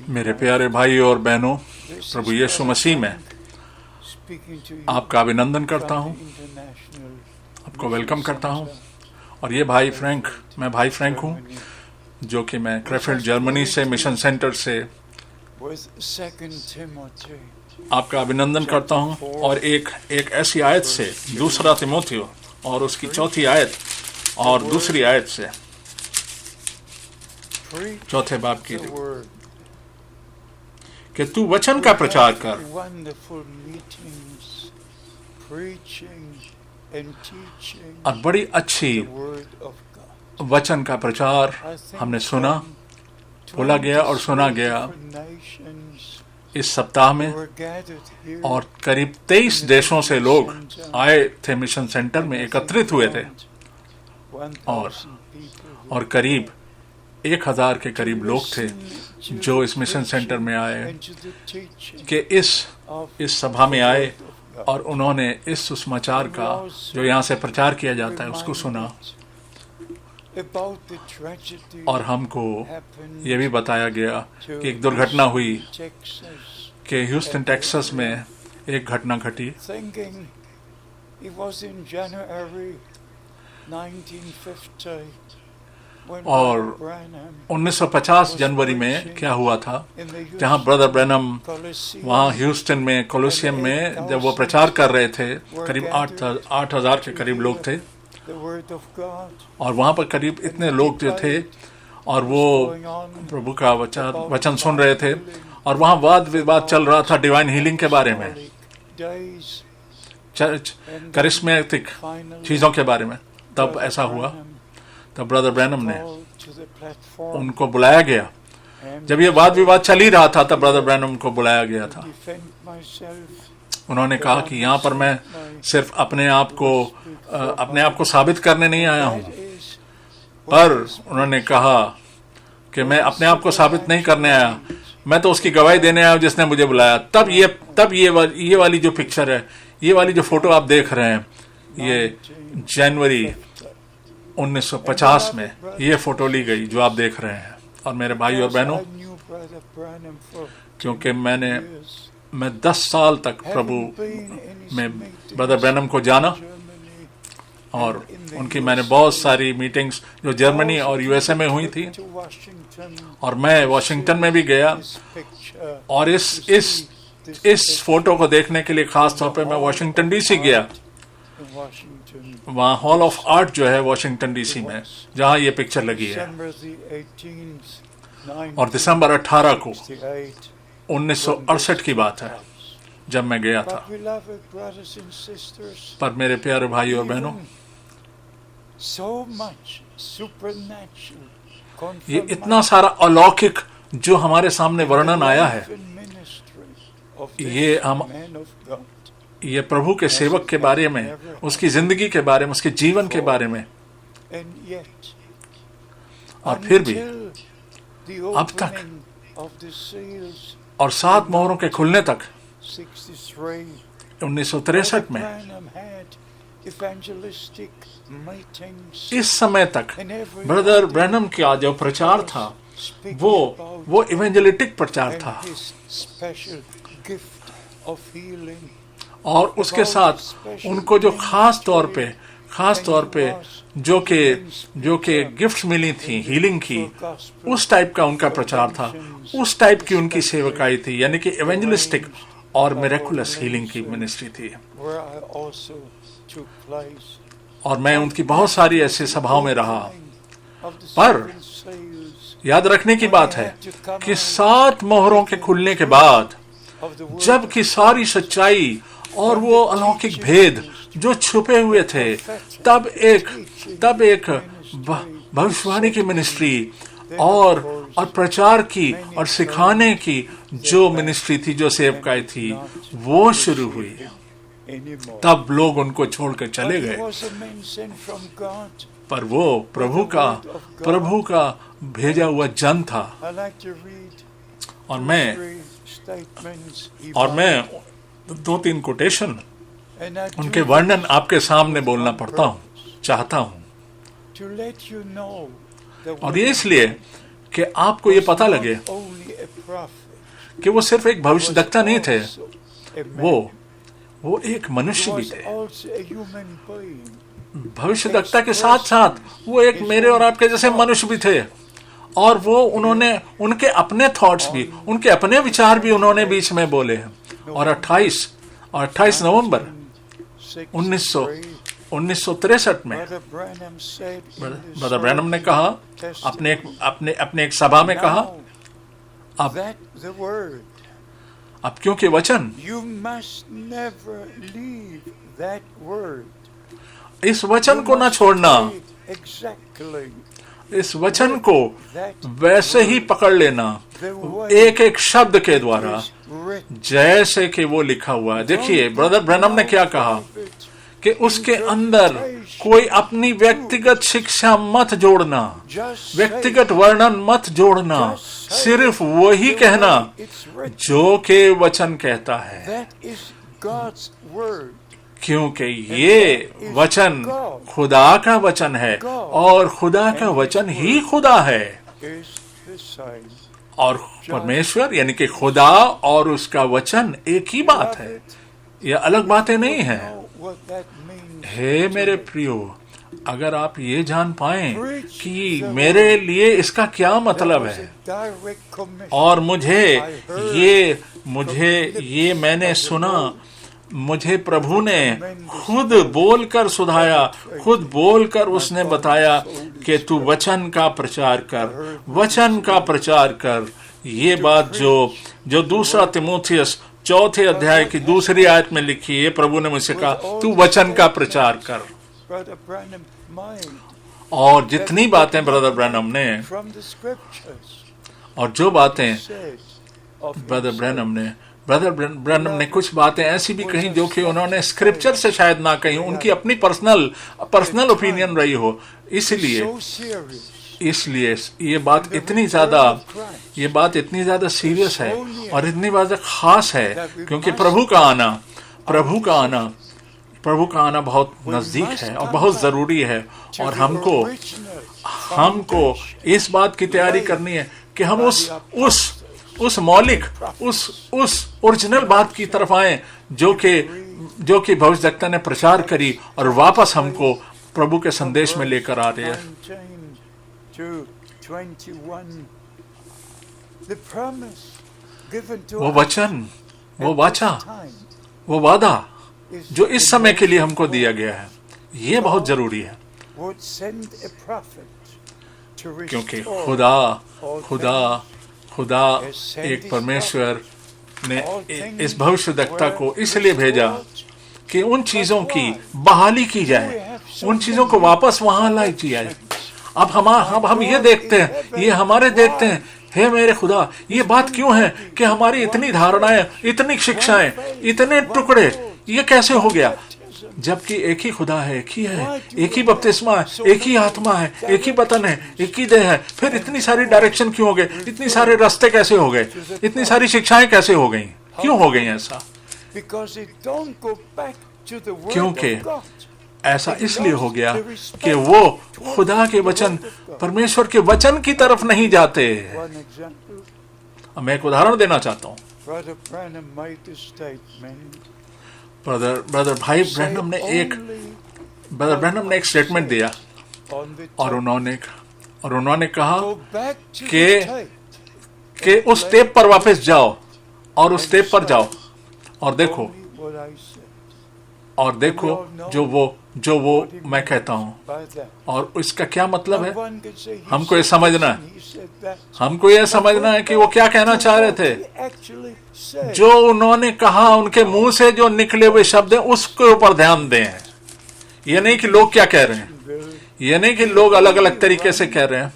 मेरे प्यारे भाई और बहनों, प्रभु यीशु मसीह में आपका अभिनंदन करता हूं, आपको वेलकम करता हूं। और ये भाई फ्रैंक, मैं भाई फ्रैंक हूं, जो कि मैं क्रेफेल्ड जर्मनी से मिशन सेंटर से आपका अभिनंदन करता हूं। और एक ऐसी आयत से, दूसरा तिमोथियो और उसकी चौथी आयत और दूसरी आयत से, चौथे बाब की, कि तू वचन का प्रचार कर। और बड़ी अच्छी वचन का प्रचार हमने सुना, बोला गया और सुना गया इस सप्ताह में। और करीब 23 देशों से लोग आए थे, मिशन सेंटर में एकत्रित हुए थे। और करीब 1000 के करीब लोग थे जो इस मिशन सेंटर में आए, कि इस सभा में आए और उन्होंने इस सुसमाचार का जो यहाँ से प्रचार किया जाता है उसको सुना। और हमको ये भी बताया गया कि एक दुर्घटना हुई कि ह्यूस्टन टेक्सास में एक घटना घटी। और 1950 जनवरी में क्या हुआ था, जहां ब्रदर ब्रैनम वहां ह्यूस्टन में कोलोसियम में जब वो प्रचार कर रहे थे, करीब 8,000 के करीब लोग थे। और वहां पर करीब इतने लोग जो थे और वो प्रभु का वचन सुन रहे थे। और वहां वाद विवाद चल रहा था डिवाइन हीलिंग के बारे में, करिश्मेटिक चीजों के बारे में। तब ऐसा हुआ, तब ब्रदर ब्रैनम ने उनको बुलाया गया। जब ये वाद विवाद चल ही रहा था तब ब्रदर ब्रैनम को बुलाया गया था। उन्होंने कहा कि यहाँ पर मैं सिर्फ अपने आप को साबित करने नहीं आया हूँ, पर उन्होंने कहा कि मैं अपने आप को साबित नहीं करने आया, मैं तो उसकी गवाही देने आया जिसने मुझे बुलाया। तब ये वाली जो पिक्चर है, ये वाली जो फोटो आप देख रहे हैं, ये जनवरी 1950 में ये फोटो ली गई जो आप देख रहे हैं। और मेरे भाई और बहनों, क्योंकि मैं 10 साल तक प्रभु में ब्रदर ब्रैनम को जाना, और उनकी मैंने बहुत सारी मीटिंग्स जो जर्मनी और यूएसए में हुई थी, और मैं वॉशिंगटन में भी गया। और इस फोटो को देखने के लिए खास तौर पे मैं वॉशिंगटन डीसी गया। वहाँ हॉल ऑफ आर्ट जो है वॉशिंगटन डीसी में, जहाँ ये पिक्चर लगी है। और दिसंबर 18 को 1968 की बात है जब मैं गया था। पर मेरे प्यारे भाई और बहनों, ये इतना सारा अलौकिक जो हमारे सामने वर्णन आया है, ये प्रभु के सेवक के बारे में, उसकी जिंदगी के बारे में, उसके जीवन के बारे में। और फिर भी अब तक, और 7 मोहरों के खुलने तक 1963 में, इस समय तक ब्रदर ब्रैनम का जो प्रचार था वो इवेंजेलिटिक प्रचार था। और उसके साथ उनको जो खास तौर पे जो कि गिफ्ट्स मिली थी हीलिंग की, उस टाइप का उनका प्रचार था, उस टाइप की उनकी सेवकाई थी, यानी कि इवेंजलिस्टिक और मिरेकुलस हीलिंग की मिनिस्ट्री थी। और मैं उनकी बहुत सारी ऐसी सभाओं में रहा। पर याद रखने की बात है कि 7 मोहरों के खुलने के बाद, जबकि सारी सच्चाई और वो अलौकिक भेद जो छुपे हुए थे, तब एक भविष्यवाणी की मिनिस्ट्री और प्रचार की और सिखाने की जो मिनिस्ट्री थी, जो सेवकाई थी, वो शुरू हुई। तब लोग उनको छोड़कर चले गए। पर वो प्रभु का भेजा हुआ जन था। और मैं 2-3 कोटेशन उनके वर्णन आपके सामने बोलना चाहता हूं, और ये इसलिए कि आपको ये पता लगे कि वो सिर्फ एक भविष्यद्वक्ता नहीं थे, वो एक मनुष्य भी थे। भविष्यद्वक्ता के साथ साथ वो एक मेरे और आपके जैसे मनुष्य भी थे, और वो उन्होंने उनके अपने थॉट्स भी, उनके अपने विचार भी उन्होंने बीच में बोले हैं। और 28 नवंबर 1963 में ब्रदर ब्रैनम ने कहा, अपने एक सभा में कहा, अब क्योंकि वचन, इस वचन को ना छोड़ना, इस वचन को वैसे ही पकड़ लेना, एक एक शब्द के द्वारा, जैसे कि वो लिखा हुआ है। देखिए ब्रदर ब्रैनम ने क्या कहा कि उसके अंदर कोई अपनी व्यक्तिगत शिक्षा मत जोड़ना, व्यक्तिगत वर्णन मत जोड़ना, सिर्फ वही कहना जो के वचन कहता है, क्योंकि ये वचन खुदा का वचन है, और खुदा का वचन ही खुदा है। और परमेश्वर यानी कि खुदा और उसका वचन एक ही बात है, ये अलग बातें नहीं है। हे मेरे प्रियो, अगर आप ये जान पाएं कि मेरे लिए इसका क्या मतलब है, और मुझे मैंने सुना, मुझे प्रभु ने खुद बोलकर सुधाया, खुद बोलकर उसने बताया कि तू वचन का प्रचार कर, वचन का प्रचार कर। ये बात जो दूसरा तिमोथियस 4 अध्याय की 2 आयत में लिखी है, प्रभु ने मुझसे कहा तू वचन का प्रचार कर। और जितनी बातें ब्रदर ब्रैनम ने, और जो बातें ब्रदर ब्रैनम ने कुछ बातें ऐसी भी कही जो कि उन्होंने स्क्रिप्चर से शायद ना कही, उनकी अपनी पर्सनल ओपिनियन रही हो। इसलिए ये बात इतनी ज्यादा सीरियस है और इतनी ज्यादा खास है, क्योंकि प्रभु का आना बहुत नजदीक है और बहुत जरूरी है। और हमको इस बात की तैयारी करनी है कि हम उस मौलिक, उस ओरिजिनल बात की तरफ आए जो कि भविष्यद्वक्ता ने प्रचार करी और वापस हमको प्रभु के संदेश में लेकर आ रही है। वो वचन, वो वाचा, वो वादा जो इस समय के लिए हमको दिया गया है, ये बहुत जरूरी है, क्योंकि खुदा एक परमेश्वर ने इस भविष्यद्वक्ता को इसलिए भेजा कि उन चीजों की बहाली की जाए, उन चीजों को वापस वहां लाई जाए। अब हम ये देखते हैं, हे मेरे खुदा, ये बात क्यों है कि हमारी इतनी धारणाएं, इतनी शिक्षाएं, इतने टुकड़े, ये कैसे हो गया? जबकि एक ही खुदा है, एक ही बपतिस्मा है, एक ही आत्मा है, एक ही वतन है, एक ही देह है। फिर इतनी सारी डायरेक्शन क्यों हो गए? इतनी सारे रास्ते कैसे हो गए? इतनी सारी शिक्षाएं कैसे हो गई? क्यों हो गई ऐसा? क्योंकि ऐसा इसलिए हो गया कि वो खुदा के वचन, परमेश्वर के वचन की तरफ नहीं जाते। मैं एक उदाहरण देना चाहता हूँ। ब्रदर ब्रैनम ने एक स्टेटमेंट दिया, और उन्होंने कहा कि उस टेप पर वापस जाओ, और उस टेप पर जाओ और देखो जो वो मैं कहता हूं, और इसका क्या मतलब है। हमको ये समझना है कि वो क्या कहना चाह रहे थे। जो उन्होंने कहा, उनके मुंह से जो निकले हुए शब्द हैं, उसके ऊपर ध्यान दें। ये नहीं कि लोग क्या कह रहे हैं, ये नहीं कि लोग अलग अलग तरीके से कह रहे हैं।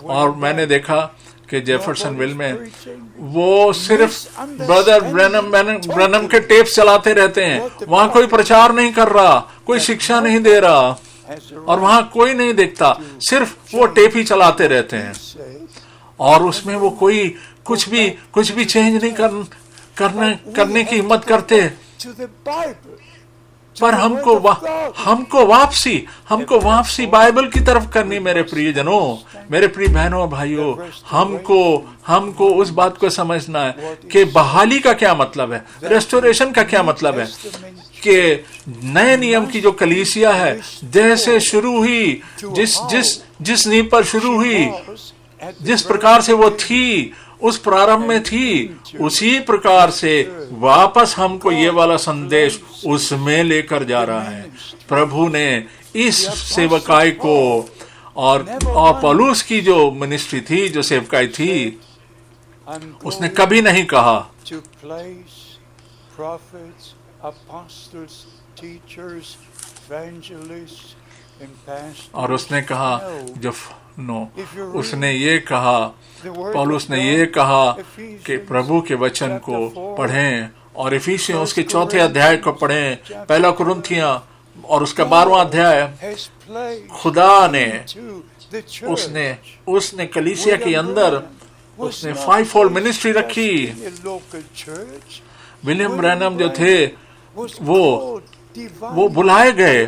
और मैंने देखा कि जेफरसनविल में वो सिर्फ ब्रदर ब्रैनम के टेप चलाते रहते हैं, वहां कोई प्रचार नहीं कर रहा, कोई शिक्षा नहीं दे रहा, और वहां कोई नहीं देखता, सिर्फ वो टेप ही चलाते रहते हैं, और उसमें वो कोई कुछ भी चेंज नहीं करने की हिम्मत करते। पर हमको वापसी बाइबल की तरफ करनी। मेरे प्रियजनों, मेरे प्रिय बहनों और भाइयों, हमको उस बात को समझना है कि बहाली का क्या मतलब है, रेस्टोरेशन का क्या मतलब है, कि नए नियम की जो कलीसिया है, जैसे शुरू हुई, जिस नींव पर शुरू हुई, जिस प्रकार से वो थी, उस प्रारंभ में थी, उसी प्रकार से वापस हमको ये वाला संदेश उसमें लेकर जा रहा है। प्रभु ने इस सेवकाई को और पौलुस की जो मिनिस्ट्री थी, जो सेवकाई थी, उसने कभी नहीं कहा और उसने कहा उसने ये कहा, पौलुस ने ये कहा कि प्रभु के वचन को पढ़ें और इफिसियों उसके 4 अध्याय को पढ़ें, पहला कुरिन्थियों और उसका 12वां अध्याय। खुदा ने उसने कलीसिया के अंदर उसने 5-fold मिनिस्ट्री रखी। विलियम ब्रैनम जो थे वो बुलाए गए,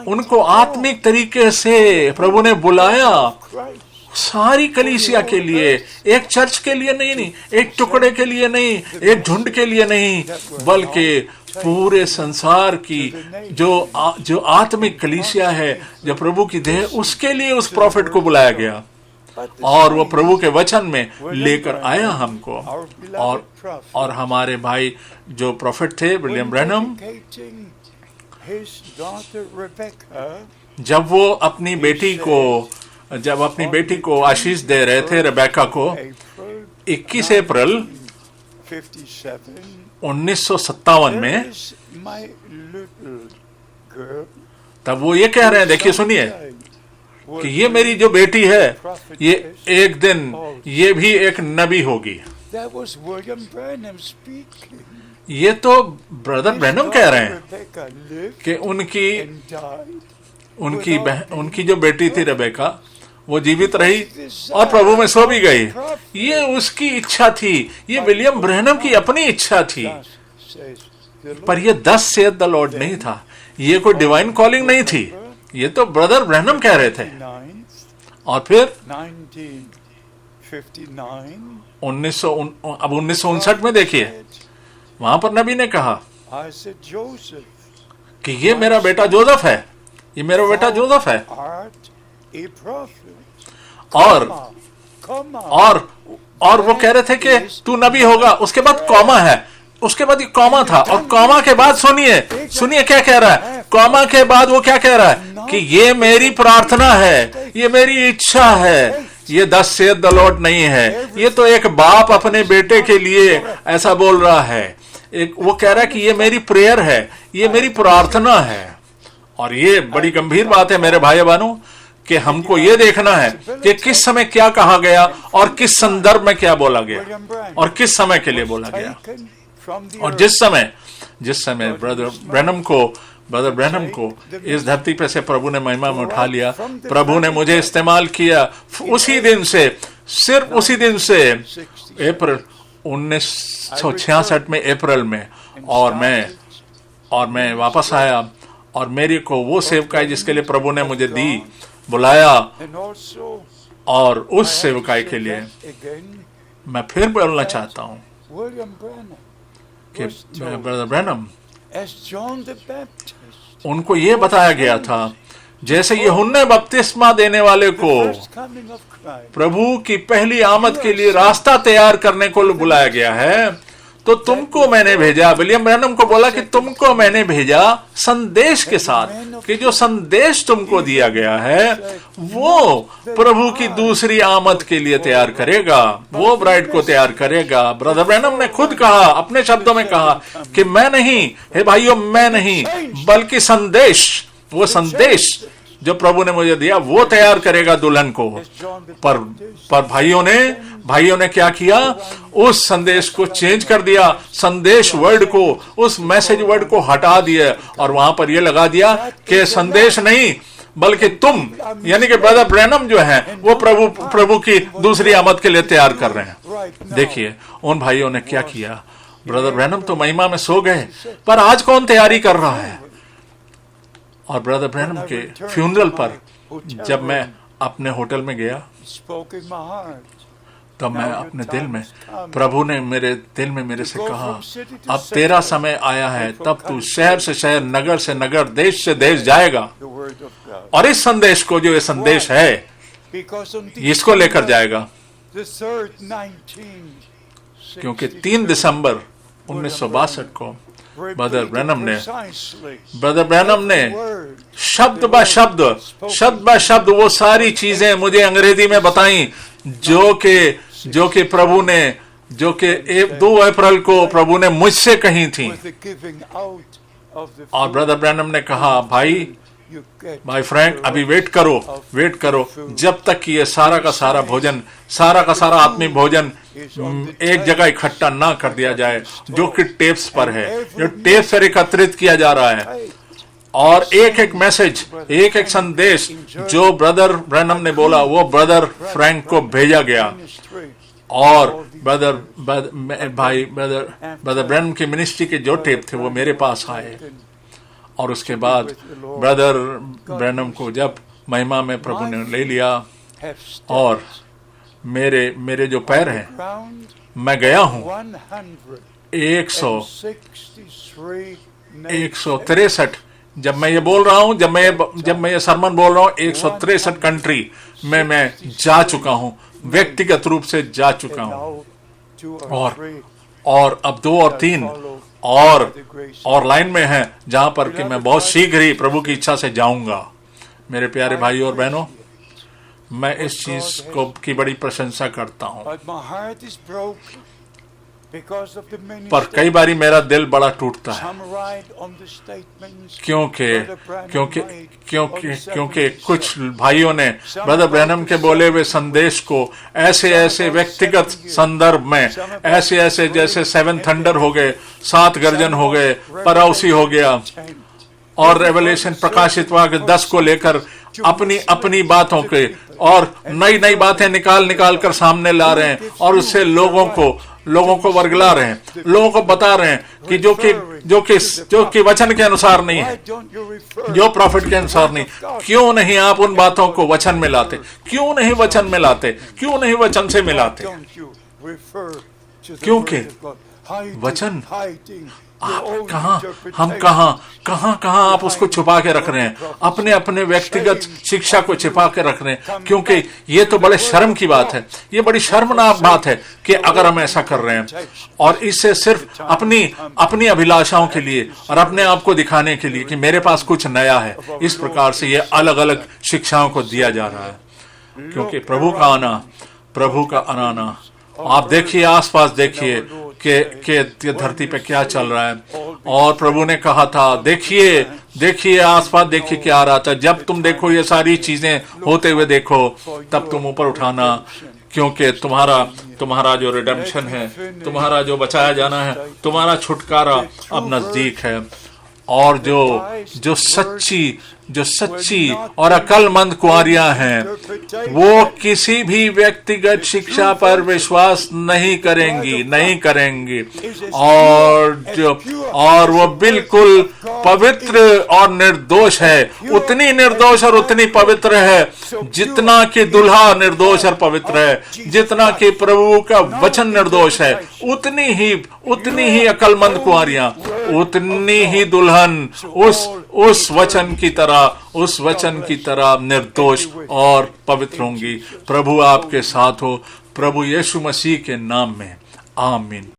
उनको आत्मिक तरीके से प्रभु ने बुलाया, सारी कलीसिया के लिए, एक चर्च के लिए नहीं, एक टुकड़े के लिए नहीं, एक झुंड के लिए नहीं, बल्कि पूरे संसार की जो आत्मिक कलीसिया है, जो प्रभु की देह, उसके लिए उस प्रॉफिट को बुलाया गया और वो प्रभु के वचन में लेकर आया हमको। और हमारे भाई जो प्रॉफिट थे, विलियम ब्रैनम, जब वो अपनी बेटी को आशीष दे रहे थे, रेबेका को, 21 अप्रैल 1957 में, तब वो ये कह रहे हैं, देखिए सुनिए, कि ये मेरी जो बेटी है, ये एक दिन ये भी एक नबी होगी। ये तो ब्रदर ब्रैनम कह रहे हैं कि उनकी जो बेटी थी रेबेका, वो जीवित रही और प्रभु में सो भी गई। ये उसकी इच्छा थी, ये विलियम ब्रैनम की अपनी इच्छा थी, पर ये thus saith the Lord नहीं था, ये कोई डिवाइन कॉलिंग नहीं थी, ये तो ब्रदर ब्रैनम कह रहे थे। और फिर 1959 में देखिए, वहां पर नबी ने कहा कि ये मेरा बेटा जोसेफ है, ये मेरा बेटा जोसेफ है। और वो कह रहे थे कि तू नबी होगा। उसके बाद कॉमा है, उसके बाद ये कॉमा था, और कॉमा के बाद सुनिए क्या कह रहा है। कॉमा के बाद वो क्या कह रहा है कि ये मेरी प्रार्थना है, ये मेरी इच्छा है, ये thus saith the Lord नहीं है। ये तो एक बाप अपने बेटे के लिए ऐसा बोल रहा है, वो कह रहा है कि ये मेरी प्रेयर है, ये मेरी प्रार्थना है। और ये बड़ी गंभीर बात है मेरे भाई बहनों, कि हमको ये देखना है कि किस समय क्या कहा गया और किस संदर्भ में क्या बोला गया और किस समय के लिए बोला गया। और जिस समय ब्रदर ब्रैनम को इस धरती पे से प्रभु ने महिमा में उठा लिया, प्रभु ने मुझे इस्तेमाल किया, उसी दिन से, सिर्फ उसी दिन से, अप्रैल 1966 में अप्रैल में, और मैं वापस आया और मेरे को वो सेवकाई जिसके लिए प्रभु ने मुझे दी, बुलाया, और उस सेवकाई के लिए मैं फिर बोलना चाहता हूं कि ब्रदर ब्रैनम, उनको ये बताया गया था जैसे यूहन्ना बपतिस्मा देने वाले को प्रभु की पहली आमद के लिए रास्ता तैयार करने को बुलाया गया है, तो तुमको मैंने भेजा। विलियम ब्रैनम को बोला कि तुमको मैंने भेजा संदेश के साथ, कि जो संदेश तुमको दिया गया है वो प्रभु की दूसरी आमद के लिए तैयार करेगा, वो ब्राइड को तैयार करेगा। ब्रदर ब्रैनम ने खुद कहा, अपने शब्दों में कहा कि मैं नहीं, हे भाइयों, मैं नहीं, बल्कि वो संदेश जो प्रभु ने मुझे दिया वो तैयार करेगा दुल्हन को। पर भाइयों ने क्या किया, उस संदेश को चेंज कर दिया, संदेश वर्ड को, उस मैसेज वर्ड को हटा दिया और वहां पर ये लगा दिया कि संदेश नहीं बल्कि तुम, यानी कि ब्रदर ब्रैनम जो है वो प्रभु की दूसरी आमद के लिए तैयार कर रहे हैं। देखिए उन भाइयों ने क्या किया। ब्रदर ब्रैनम तो महिमा में सो गए, पर आज कौन तैयारी कर रहा है? और ब्रदर ब्रैनम के फ्यूनरल पर जब मैं अपने होटल में गया, तो मैं अपने दिल में, प्रभु ने मेरे दिल में मेरे से कहा, अब तेरा समय आया है, तब तू शहर से शहर, नगर से नगर, देश से देश जाएगा और इस संदेश को, जो ये संदेश है, इसको लेकर जाएगा। क्योंकि 3 दिसंबर 1962 को ब्रदर ब्रैनम ने शब्द ब शब्द वो सारी चीजें मुझे अंग्रेजी में बताई जो कि प्रभु ने, जो कि 2 अप्रैल को प्रभु ने मुझसे कही थी। और ब्रदर ब्रैनम ने कहा, भाई फ्रैंक, अभी वेट करो जब तक कि ये सारा का सारा भोजन, सारा का सारा आत्मिक भोजन एक जगह इकट्ठा ना कर दिया जाए, जो कि टेप्स पर है, जो टेप्स पर एकत्रित किया जा रहा है। और एक एक मैसेज, एक एक संदेश जो ब्रदर ब्रैनम ने बोला, वो ब्रदर फ्रैंक को भेजा गया। और ब्रदर ब्रैनम की मिनिस्ट्री के जो टेप थे वो मेरे पास आए। और उसके बाद ब्रदर ब्रैनम को जब महिमा में प्रभु ने ले लिया, और मेरे जो पैर हैं, मैं गया हूं 163, जब मैं ये बोल रहा हूं, जब मैं ये सरमन बोल रहा हूं, 163 कंट्री में मैं जा चुका हूं, व्यक्तिगत रूप से जा चुका हूं। और अब 2 और 3 और लाइन में है, जहां पर कि मैं बहुत शीघ्र ही प्रभु की इच्छा से जाऊंगा। मेरे प्यारे भाई और बहनों, मैं इस चीज को की बड़ी प्रशंसा करता हूं, पर कई बारी मेरा दिल बड़ा टूटता है, क्योंकि कुछ भाइयों ने ब्रदर ब्रैनम के बोले हुए संदेश को ऐसे व्यक्तिगत संदर्भ में, ऐसे जैसे 7 थंडर हो गए, 7 गर्जन हो गए, परौसी हो गया, और रेवलेशन प्रकाशित वाक्य 10 को लेकर अपनी बातों के और नई बातें निकाल कर सामने ला रहे हैं, और उससे लोगों को वर्गला रहे हैं, लोगों को बता रहे हैं कि जो कि वचन के अनुसार नहीं है, जो प्रॉफिट के अनुसार नहीं। क्यों नहीं आप उन बातों को वचन में लाते? क्यों नहीं वचन में लाते? क्यों नहीं वचन से मिलाते? क्योंकि वचन आप हम कहां आप उसको छुपा के रख रहे हैं, अपने व्यक्तिगत शिक्षा को छिपा के रख रहे हैं। क्योंकि ये तो बड़े शर्म की बात है, ये बड़ी शर्मनाक बात है कि अगर हम ऐसा कर रहे हैं, और इससे सिर्फ अपनी अभिलाषाओं के लिए और अपने आप को दिखाने के लिए कि मेरे पास कुछ नया है, इस प्रकार से ये अलग अलग शिक्षाओं को दिया जा रहा है। क्योंकि प्रभु का आना, आप देखिए, आसपास देखिए कि धरती पे क्या चल रहा है। और प्रभु ने कहा था, देखिए आसपास, देखिए क्या आ रहा था। जब तुम देखो ये सारी चीजें होते हुए देखो, तब तुम ऊपर उठाना, क्योंकि तुम्हारा जो रिडेम्पशन है, तुम्हारा जो बचाया जाना है, तुम्हारा छुटकारा अब नजदीक है। और जो सच्ची और अक्लमंद कुंवारियां हैं, वो किसी भी व्यक्तिगत शिक्षा पर विश्वास नहीं करेंगी, और वो बिल्कुल पवित्र और निर्दोष है, उतनी निर्दोष और उतनी पवित्र है जितना कि दुल्हा निर्दोष और पवित्र है, जितना कि प्रभु का वचन निर्दोष है, उतनी ही अक्लमंद कुंवारियां, उतनी ही दुल्हन उस वचन की तरह निर्दोष और पवित्र होंगी। प्रभु आपके साथ हो, प्रभु यीशु मसीह के नाम में, आमीन।